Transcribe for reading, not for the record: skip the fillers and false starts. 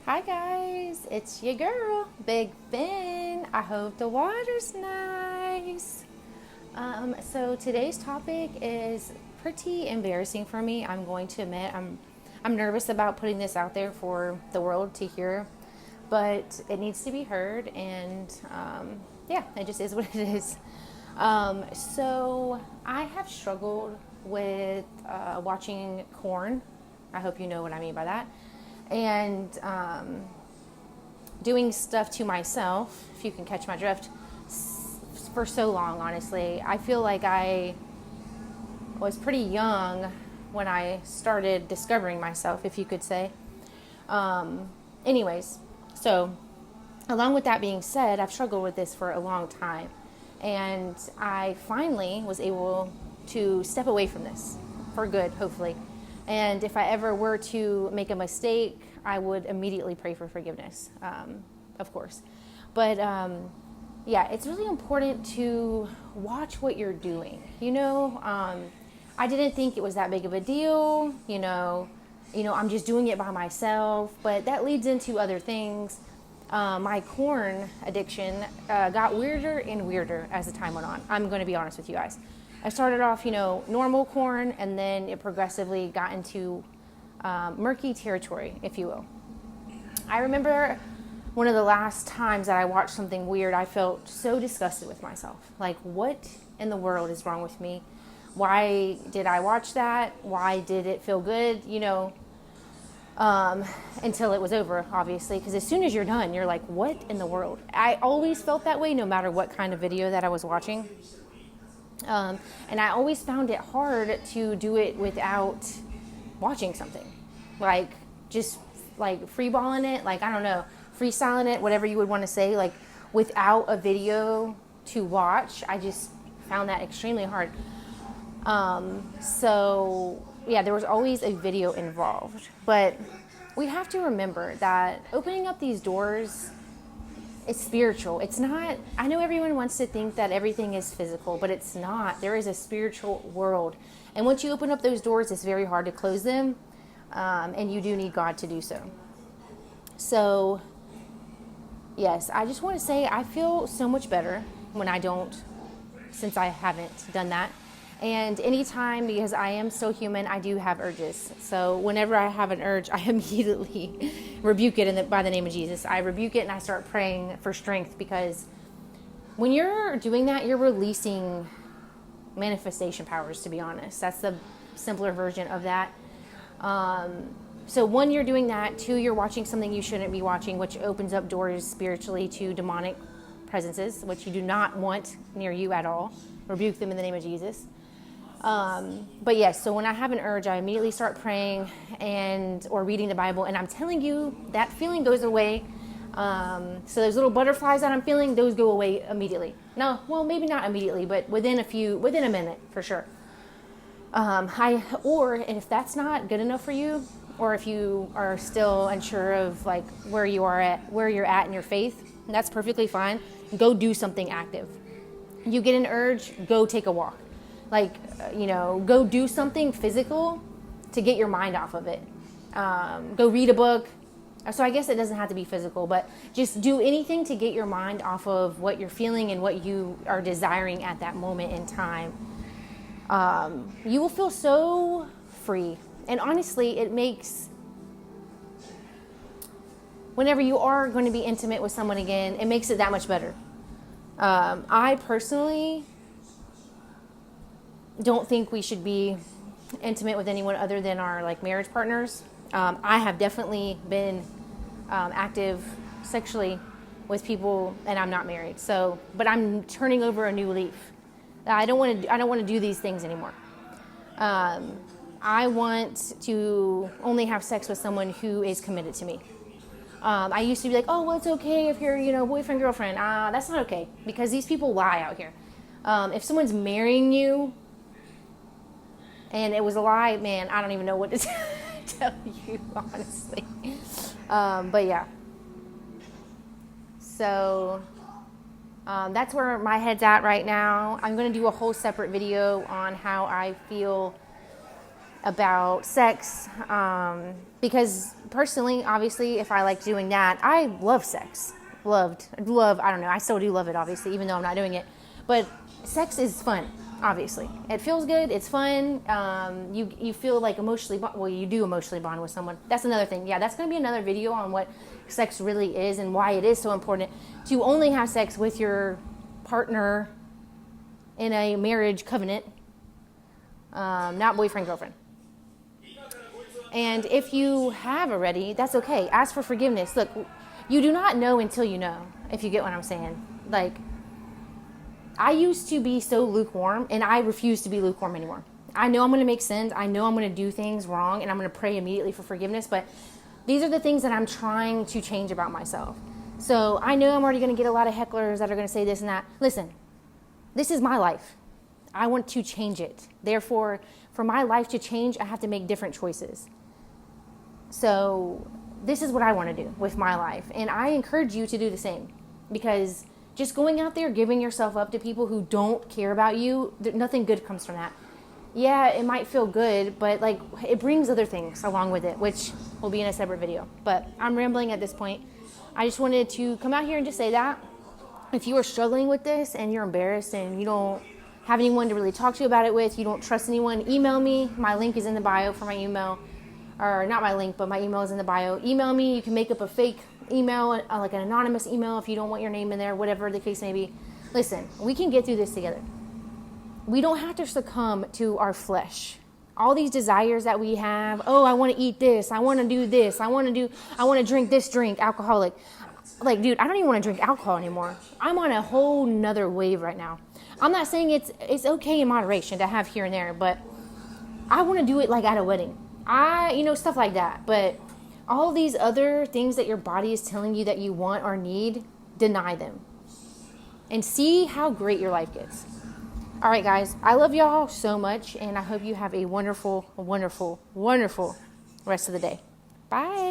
Hi guys, it's your girl, Big Ben. I hope the water's nice. So today's topic is pretty embarrassing for me. I'm going to admit I'm nervous about putting this out there for the world to hear, but it needs to be heard, and yeah, it just is what it is. So I have struggled with watching porn. I hope you know what I mean by that. And doing stuff to myself, if you can catch my drift, for so long, honestly. I feel like I was pretty young when I started discovering myself, if you could say. Anyways, so along with that being said, I've struggled with this for a long time. And I finally was able to step away from this for good, hopefully. And if I ever were to make a mistake, I would immediately pray for forgiveness, of course. But yeah, it's really important to watch what you're doing. I didn't think it was that big of a deal. I'm just doing it by myself. But that leads into other things. My porn addiction got weirder and weirder as the time went on. I'm going to be honest with you guys. I started off, normal porn, and then it progressively got into murky territory, if you will. I remember one of the last times that I watched something weird, I felt so disgusted with myself. Like, what in the world is wrong with me? Why did I watch that? Why did it feel good? Until it was over, obviously, because as soon as you're done, you're like, what in the world? I always felt that way no matter what kind of video that I was watching. And I always found it hard to do it without watching something. Like, just like freeballing it, like, I don't know, freestyling it, whatever you would want to say, like without a video to watch. I just found that extremely hard. So yeah, there was always a video involved. But we have to remember that opening up these doors, it's spiritual. It's not, I know everyone wants to think that everything is physical, but it's not. There is a spiritual world. And once you open up those doors, it's very hard to close them. And you do need God to do so. So, yes, I just want to say I feel so much better when I don't, since I haven't done that. And anytime, because I am still human, I do have urges. So whenever I have an urge, I immediately rebuke it by the name of Jesus. I rebuke it and I start praying for strength, because when you're doing that, you're releasing manifestation powers, to be honest. That's the simpler version of that. So one, you're doing that. Two, you're watching something you shouldn't be watching, which opens up doors spiritually to demonic presences, which you do not want near you at all. Rebuke them in the name of Jesus. But yes, so when I have an urge, I immediately start praying or reading the Bible, and I'm telling you, that feeling goes away. So those little butterflies that I'm feeling, those go away immediately. No, well, maybe not immediately, but within a minute for sure. Or if that's not good enough for you, or if you are still unsure of like where you're at in your faith, that's perfectly fine. Go do something active. You get an urge, go take a walk. Like, go do something physical to get your mind off of it. Go read a book. So I guess it doesn't have to be physical, but just do anything to get your mind off of what you're feeling and what you are desiring at that moment in time. You will feel so free. And honestly, it makes, whenever you are going to be intimate with someone again, it makes it that much better. I personally don't think we should be intimate with anyone other than our like marriage partners. I have definitely been active sexually with people, and I'm not married. So, but I'm turning over a new leaf. I don't want to do these things anymore. I want to only have sex with someone who is committed to me. I used to be like, oh, well, it's okay if you're, boyfriend, girlfriend. That's not okay, because these people lie out here. If someone's marrying you and it was a lie, man, I don't even know what to tell you, honestly. But yeah. So that's where my head's at right now. I'm going to do a whole separate video on how I feel about sex, Because personally, obviously, if I like doing that, I love sex. I don't know, I still do love it, obviously, even though I'm not doing it. But sex is fun, obviously. It feels good, it's fun. You feel like you do emotionally bond with someone. That's another thing. Yeah, that's going to be another video on what sex really is and why it is so important to only have sex with your partner in a marriage covenant, not boyfriend, girlfriend. And if you have already, that's okay. Ask for forgiveness. Look, you do not know until you know, if you get what I'm saying. Like, I used to be so lukewarm, and I refuse to be lukewarm anymore. I know I'm going to make sins. I know I'm going to do things wrong, and I'm going to pray immediately for forgiveness. But these are the things that I'm trying to change about myself. So I know I'm already going to get a lot of hecklers that are going to say this and that. Listen, this is my life. I want to change it. Therefore, for my life to change, I have to make different choices. So this is what I want to do with my life. And I encourage you to do the same. Because just going out there, giving yourself up to people who don't care about you, nothing good comes from that. Yeah, it might feel good, but like it brings other things along with it, which will be in a separate video. But I'm rambling at this point. I just wanted to come out here and just say that. If you are struggling with this and you're embarrassed and you don't have anyone to really talk to about it with, you don't trust anyone, email me. My link is in the bio for my email. Or not my link, but my email is in the bio. Email me. You can make up a fake email, like an anonymous email if you don't want your name in there, whatever the case may be. Listen, we can get through this together. We don't have to succumb to our flesh. All these desires that we have, oh, I want to eat this, I want to do this, I want to drink this drink, alcoholic. Like, dude, I don't even want to drink alcohol anymore. I'm on a whole nother wave right now. I'm not saying it's okay in moderation to have here and there, but I want to do it like at a wedding. Stuff like that. But all these other things that your body is telling you that you want or need, deny them. And see how great your life gets. All right, guys. I love y'all so much, and I hope you have a wonderful, wonderful, wonderful rest of the day. Bye.